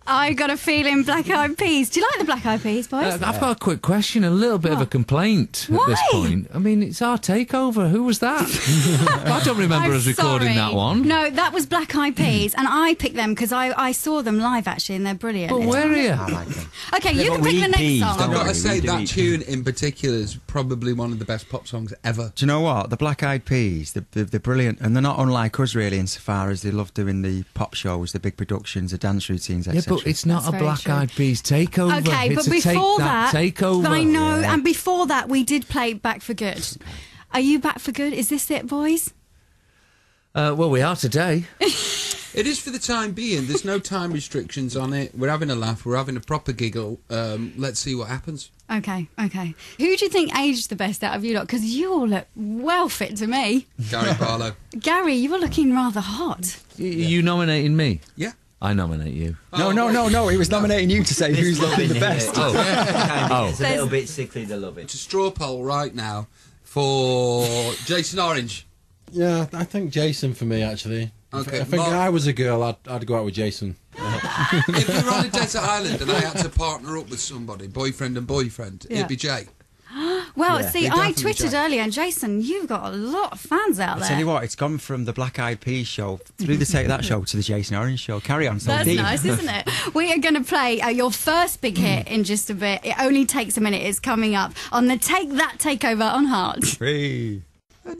I got a feeling Black Eyed Peas. Do you like the Black Eyed Peas, boys? I've got a quick question, a little bit of a complaint at this point. I mean, it's our takeover. Who was that? I don't remember us recording that one. No, that was Black Eyed Peas, and I picked them because I saw them live, actually, and they're brilliant. Well, where are you? I like them. Okay, you can pick the next song. I've got to say, that tune in particular is probably one of the best pop songs ever. Do you know what? The Black Eyed Peas, they're brilliant, and they're not unlike us, really, insofar as they love doing the pop shows, the big productions, the dance routines, etc. Yeah, but it's not a Black Eyed Peas takeover. Okay, it's but before that, takeover. I know, and before that, we did play Back for Good. Are you back for good? Is this it, boys? Well, we are today. It is for the time being. There's no time restrictions on it. We're having a laugh. We're having a proper giggle. Let's see what happens. Okay. Who do you think aged the best out of you lot? Because you all look well fit to me. Gary Barlow. Gary, you were looking rather hot. You nominating me? Yeah. I nominate you. No. He was nominating you to say who's looking the best. It's a little bit sickly, they love it. It's a straw poll right now for Jason Orange. Yeah, I think Jason for me, actually. Okay, I think if I was a girl, I'd go out with Jason. If we were on a desert island and I had to partner up with somebody, boyfriend and boyfriend, it'd be Jay. Well, see, I tweeted earlier, and Jason, you've got a lot of fans out there. I tell you what, it's gone from the Black Eyed Peas show through the Take That show to the Jason Orange show. Carry on, so That's nice, isn't it? We are going to play your first big hit in just a bit. It only takes a minute. It's coming up on the Take That Takeover on Heart. Free. Oh,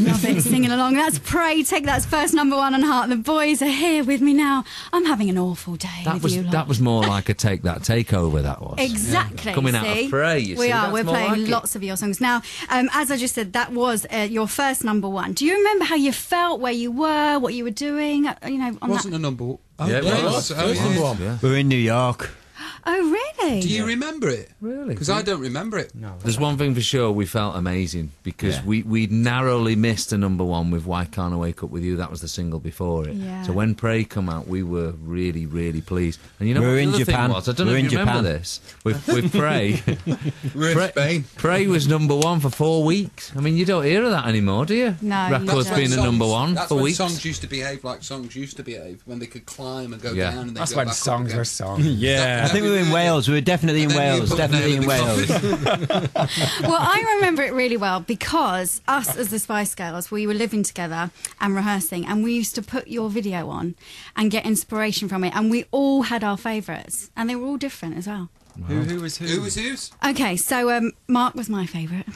love it. Singing along. That's Pray. Take That's first #1 on Heart. The boys are here with me now. I'm having an awful day with you lot. That was more like a Take That Takeover, that was. Exactly. Coming out of Pray, you see. We are. That's We're more playing like lots of your songs. Now, as I just said, that was your first #1. Do you remember how you felt, where you were, what you were doing? You know, on Wasn't a number one. Yeah, it was. Number one. Yeah. We're in New York. Oh, really? Do you remember it? Really? Because I don't remember it. No. There's one thing for sure, we felt amazing because we'd narrowly missed a #1 with Why Can't I Wake Up With You. That was the single before it. Yeah. So when Pray come out, we were really, really pleased. And you know We're what in the other Japan. thing was? I don't know We're if in you remember Japan. this. With Pray. We're in Spain. Pray was #1 for 4 weeks. I mean, you don't hear of that anymore, do you? No, you Records don't. being a #1 That's for when weeks. songs used to behave like songs used to behave, when they could climb and go Yeah. down and then That's go when back songs up were again. songs. Yeah, I think we were in Wales. We were definitely in And then you Wales. put the Definitely name in in Wales. Well, I remember it really well because us as the Spice Girls, we were living together and rehearsing, and we used to put your video on and get inspiration from it, and we all had our favourites, and they were all different as well. Who was who? Who was whose? Okay, so Mark was my favourite.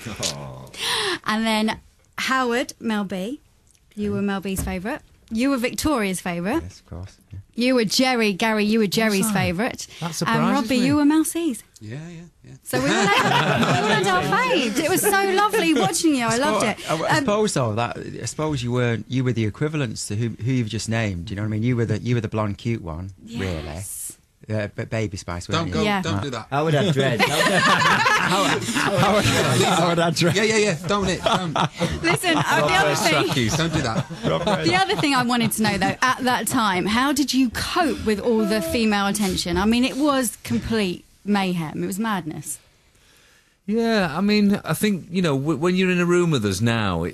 And then Howard, Mel B. You were Mel B's favourite. You were Victoria's favourite. Yes, of course. Yeah. You were Jerry. Gary, you were Jerry's favourite. That And surprises Robbie, me. you were Mel C's. Yeah. So we all had our faves. It was so lovely watching you. I loved it. I suppose though I suppose you were the equivalents to who you've just named. You know what I mean? You were the blonde cute one, Yes. really. But Baby Spice, weren't Don't you? go. Yeah. Don't do that. I would have dread. How would I dress? Yeah. Don't. Listen, the other thing. Don't do that. The other thing I wanted to know, though, at that time, how did you cope with all the female attention? I mean, it was complete mayhem. It was madness. Yeah, I mean, I think, you know, when you're in a room with us now,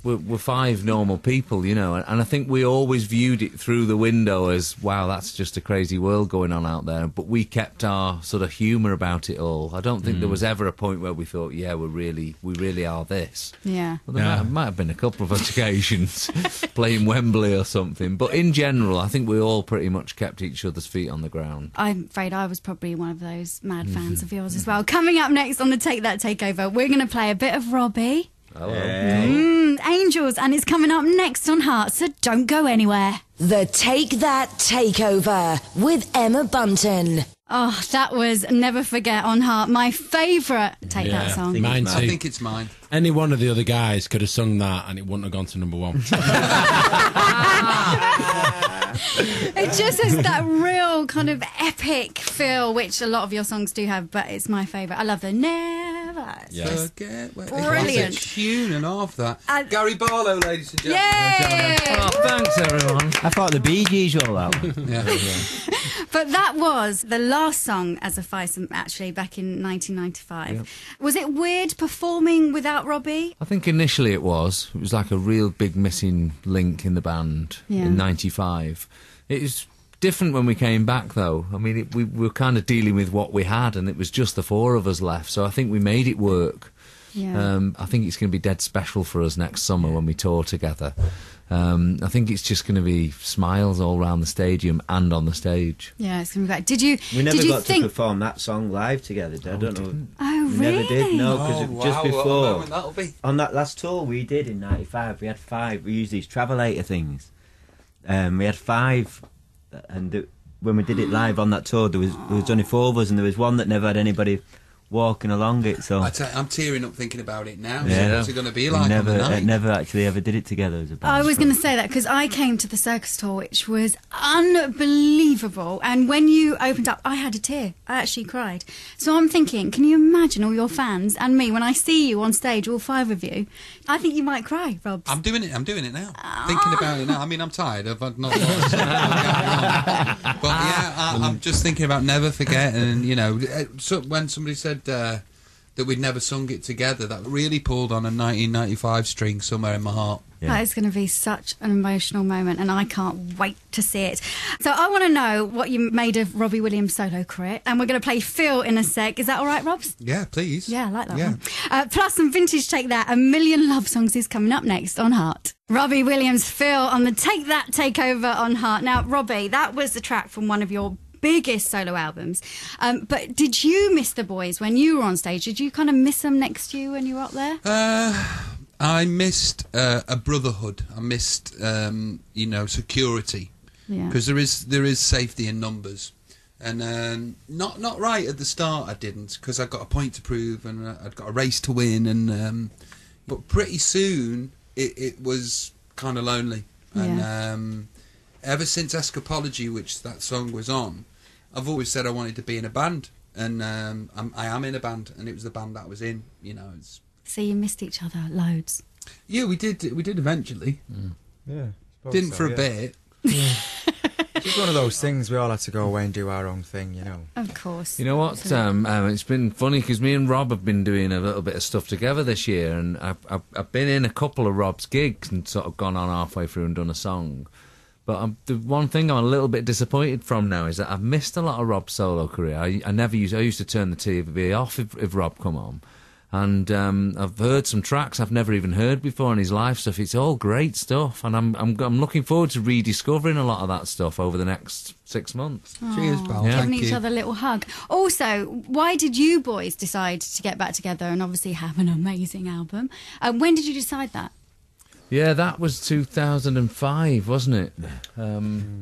we're 5 normal people, you know, and I think we always viewed it through the window as, wow, that's just a crazy world going on out there. But we kept our sort of humour about it all. I don't think there was ever a point where we thought, yeah, we really are this. Yeah. Well, there might have been a couple of occasions playing Wembley or something, but in general, I think we all pretty much kept each other's feet on the ground. I'm afraid I was probably one of those mad fans of yours as well. Coming up next on the Take That Takeover, we're going to play a bit of Robbie. Angels, and it's coming up next on Heart, so don't go anywhere. The Take That Takeover with Emma Bunton. Oh, that was Never Forget on Heart, my favourite Take That song. Mine too. I think it's mine. Any one of the other guys could have sung that and it wouldn't have gone to #1. It just has that real kind of epic feel, which a lot of your songs do have, but it's my favourite. I love the Never. It's Forget where brilliant. It's a tune and half that. Gary Barlow, ladies and gentlemen. Yay! Oh, thanks, everyone. I thought the Bee Gees were all out. Yeah. But that was the last song as a foursome, actually, back in 1995. Yep. Was it weird performing without Robbie? I think initially it was. It was like a real big missing link in the band Yeah. in '95. It was different when we came back, though. I mean, we were kind of dealing with what we had, and it was just the four of us left. So I think we made it work. Yeah. I think it's going to be dead special for us next summer when we tour together. I think it's just going to be smiles all around the stadium and on the stage. Yeah, it's going to be great. Did you? We never did you got think? to perform that song live together. I don't know. Oh, We really? never did. No, because just What a before moment that'll be. on that last tour we did in '95, we had 5. We used these Travelator things. We had 5, and when we did it live on that tour, there was only 4 of us, and there was one that never had anybody walking along it. So I'm tearing up thinking about it now. Yeah. So what's it going to be like never, on the night? never actually ever did it together as a band. I was going to say that because I came to the circus tour, which was unbelievable. And when you opened up, I had a tear. I actually cried. So I'm thinking, can you imagine all your fans and me when I see you on stage, all 5 of you? I think you might cry, Rob. I'm doing it now. Thinking about it now. I mean, I'm tired. I've had not a lot of stuff going on. But yeah, I'm just thinking about never forgetting. And you know, so when somebody said that we'd never sung it together, that really pulled on a 1995 string somewhere in my heart. Yeah. That is going to be such an emotional moment, and I can't wait to see it. So I want to know what you made of Robbie Williams' solo career, and we're going to play Phil in a sec. Is that all right, Robs? Yeah, please. Yeah, I like that Yeah. one. Plus some vintage Take That, A Million Love Songs is coming up next on Heart. Robbie Williams, Phil on the Take That takeover on Heart. Now, Robbie, that was the track from one of your biggest solo albums. But did you miss the boys when you were on stage? Did you kind of miss them next to you when you were up there? I missed a brotherhood. I missed, security. Yeah. Because there is safety in numbers. And not right at the start I didn't, because I got a point to prove and I'd got a race to win. And but pretty soon it was kind of lonely. And ever since Escapology, which that song was on, I've always said I wanted to be in a band. And I am in a band, and it was the band that I was in. You know, it's... So you missed each other loads. Yeah, we did eventually. Yeah. Didn't for a bit. It's just one of those things. We all had to go away and do our own thing, you know. Of course. You know what? It's been funny because me and Rob have been doing a little bit of stuff together this year, and I've been in a couple of Rob's gigs and sort of gone on halfway through and done a song. But the one thing I'm a little bit disappointed from now is that I've missed a lot of Rob's solo career. I used to turn the TV off if Rob come on. And I've heard some tracks I've never even heard before in his live stuff. It's all great stuff, and I'm looking forward to rediscovering a lot of that stuff over the next 6 months. Cheers, pal. Yeah. Giving Thank each you. other a little hug. Also, why did you boys decide to get back together and obviously have an amazing album? When did you decide that? Yeah, that was 2005, wasn't it?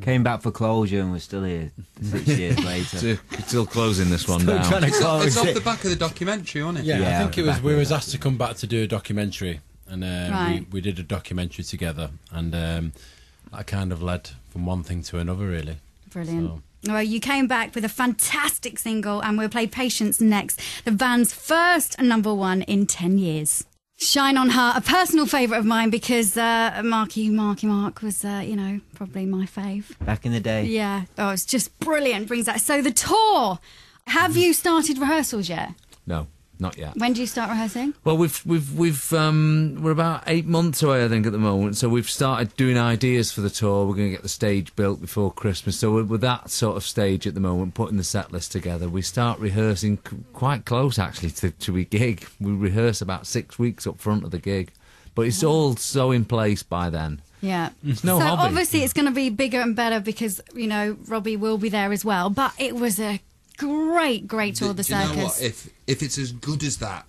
Came back for closure and we're still here 6 years later. Still closing this one Still down. trying to It's close off it. the back of the documentary, wasn't it? Yeah, Yeah, I think it was. back We with was that. asked to come back to do a documentary, and Right. we did a documentary together, and that kind of led from one thing to another, really. Brilliant. Well, you came back with a fantastic single, and we'll play Patience next, the band's first #1 in 10 years. Shine on Heart, a personal favourite of mine because Marky Mark was, probably my fave. Back in the day. Yeah. Oh, it's just brilliant. Brings that. So the tour, have you started rehearsals yet? No, not yet. When do you start rehearsing? Well, we're about 8 months away, I think, at the moment. So we've started doing ideas for the tour. We're going to get the stage built before Christmas. So we're that sort of stage at the moment, putting the set list together. We start rehearsing quite close, actually, to a gig. We rehearse about 6 weeks up front of the gig. But it's all so in place by then. Yeah. It's no so hobby. obviously it's going to be bigger and better because, Robbie will be there as well. But it was a great tour, the Do you know circus. what? If it's as good as that,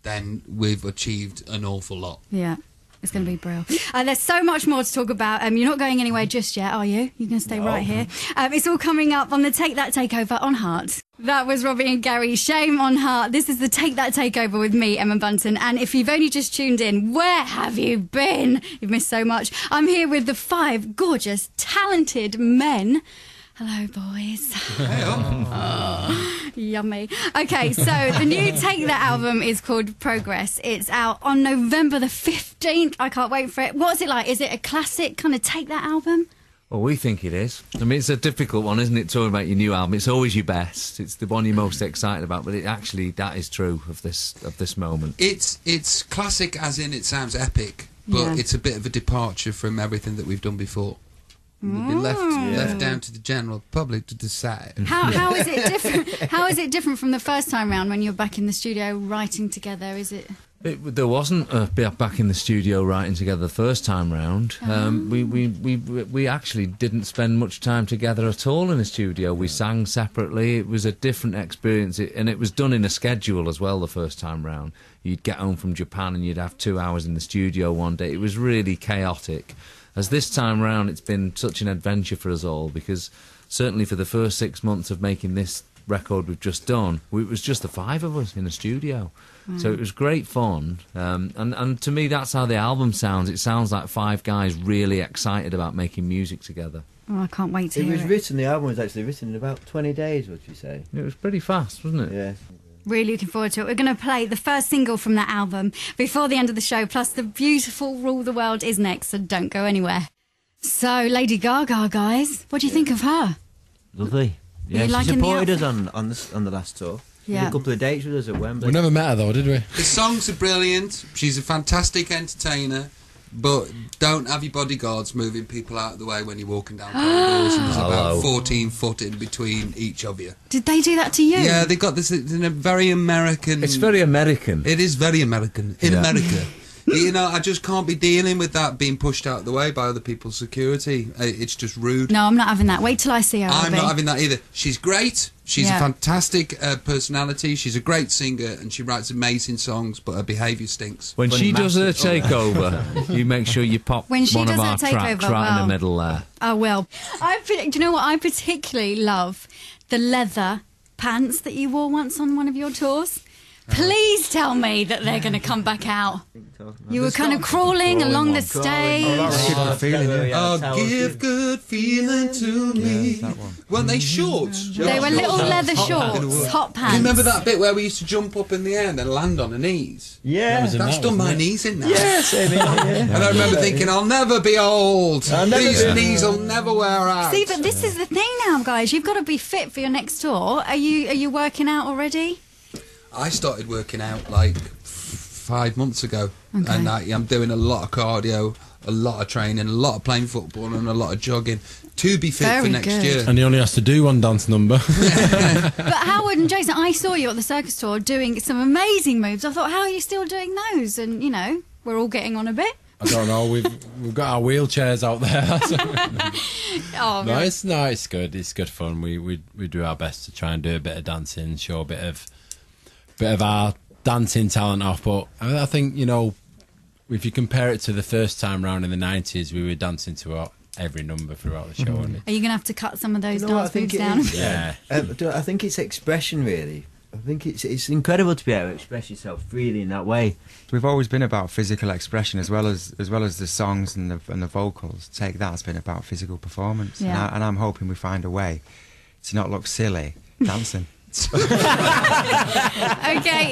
then we've achieved an awful lot. Yeah. It's going to be brilliant. There's so much more to talk about. You're not going anywhere just yet, are you? You're going to stay right here. It's all coming up on the Take That Takeover on Heart. That was Robbie and Gary. Shame on Heart. This is the Take That Takeover with me, Emma Bunton. And if you've only just tuned in, where have you been? You've missed so much. I'm here with the 5 gorgeous, talented men. Hello, boys. Oh, yummy. Okay, so the new Take That album is called Progress. It's out on November the 15th. I can't wait for it. What's it like? Is it a classic kind of Take That album? Well, we think it is. I mean, it's a difficult one, isn't it, talking about your new album? It's always your best. It's the one you're most excited about, but that is true of this moment. It's classic as in it sounds epic, but Yeah. it's a bit of a departure from everything that we've done before. It'll be left down to the general public to decide. How is it different? How is it different from the first time round when you're back in the studio writing together? Is it? There wasn't back in the studio writing together the first time round. We actually didn't spend much time together at all in the studio. We sang separately. It was a different experience, and it was done in a schedule as well the first time round. You'd get home from Japan and you'd have 2 hours in the studio one day. It was really chaotic. As this time round, it's been such an adventure for us all, because certainly for the first 6 months of making this record we've just done, it was just the 5 of us in the studio. So it was great fun, and to me that's how the album sounds. It sounds like 5 guys really excited about making music together. Oh, I can't wait to hear it. The album was actually written in about 20 days, would you say? It was pretty fast, wasn't it? Yeah. Really looking forward to it. We're going to play the first single from that album before the end of the show, plus the beautiful Rule the World is next, so don't go anywhere. So, Lady Gaga, guys, what do you think of her? Lovely. Yeah, you she liking the supported us outfit? on the last tour. Yeah. Did a couple of dates with us at Wembley. We never met her though, did we? The songs are brilliant. She's a fantastic entertainer. But don't have your bodyguards moving people out of the way when you're walking down corridors, and there's about 14 foot in between each of you. Did they do that to you? Yeah, they got this in a very American... It's very American. It is very American. In America. You know, I just can't be dealing with that being pushed out of the way by other people's security. It's just rude. No, I'm not having that. Wait till I see her. I'm Robbie. not having that either. She's great. She's a fantastic personality. She's a great singer, and she writes amazing songs, but her behaviour stinks. When she does her takeover, you make sure you pop When she one of does her our tracks takeover, right in well. the middle there. Oh, well. Do you know what? I particularly love the leather pants that you wore once on one of your tours. Please tell me that they're going to come back out. You were kind of crawling along the stage. Good feeling, yeah. Oh, give good feeling to me. That one. Weren't they shorts? They were little leather shorts, hot Do pants. you remember that bit where we used to jump up in the air and then land on our knees? Yeah. That's done my knees in now. Yeah, same here, yeah. And I remember thinking, I'll never be old. These knees will never wear out. See, but this is the thing now, guys. You've got to be fit for your next tour. Are you working out already? I started working out like 5 months ago, and I'm doing a lot of cardio, a lot of training, a lot of playing football, and a lot of jogging to be fit for next year. And he only has to do one dance number. But Howard and Jason, I saw you at the circus tour doing some amazing moves. I thought, how are you still doing those? And, you know, we're all getting on a bit. I don't know. We've got our wheelchairs out there. Oh, No, right. it's good. It's good fun. We do our best to try and do a bit of dancing, show a bit of our dancing talent off. But I think, you know, if you compare it to the first time round in the 90s, we were dancing to every number throughout the show. And Are you going to have to cut some of those You know what dance I think moves it down? is? yeah. I think it's expression, really. I think it's incredible to be able to express yourself freely in that way. We've always been about physical expression as well as the songs and the vocals. Take That has been about physical performance, Yeah. and I'm hoping we find a way to not look silly dancing. Okay,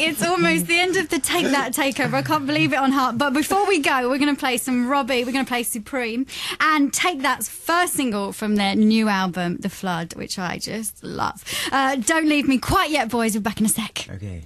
it's almost the end of the Take That takeover. I can't believe it on heart. But before we go, we're going to play some Robbie. We're going to play Supreme and Take That's first single from their new album, The Flood, which I just love. Don't leave me quite yet, boys. We're back in a sec. Okay.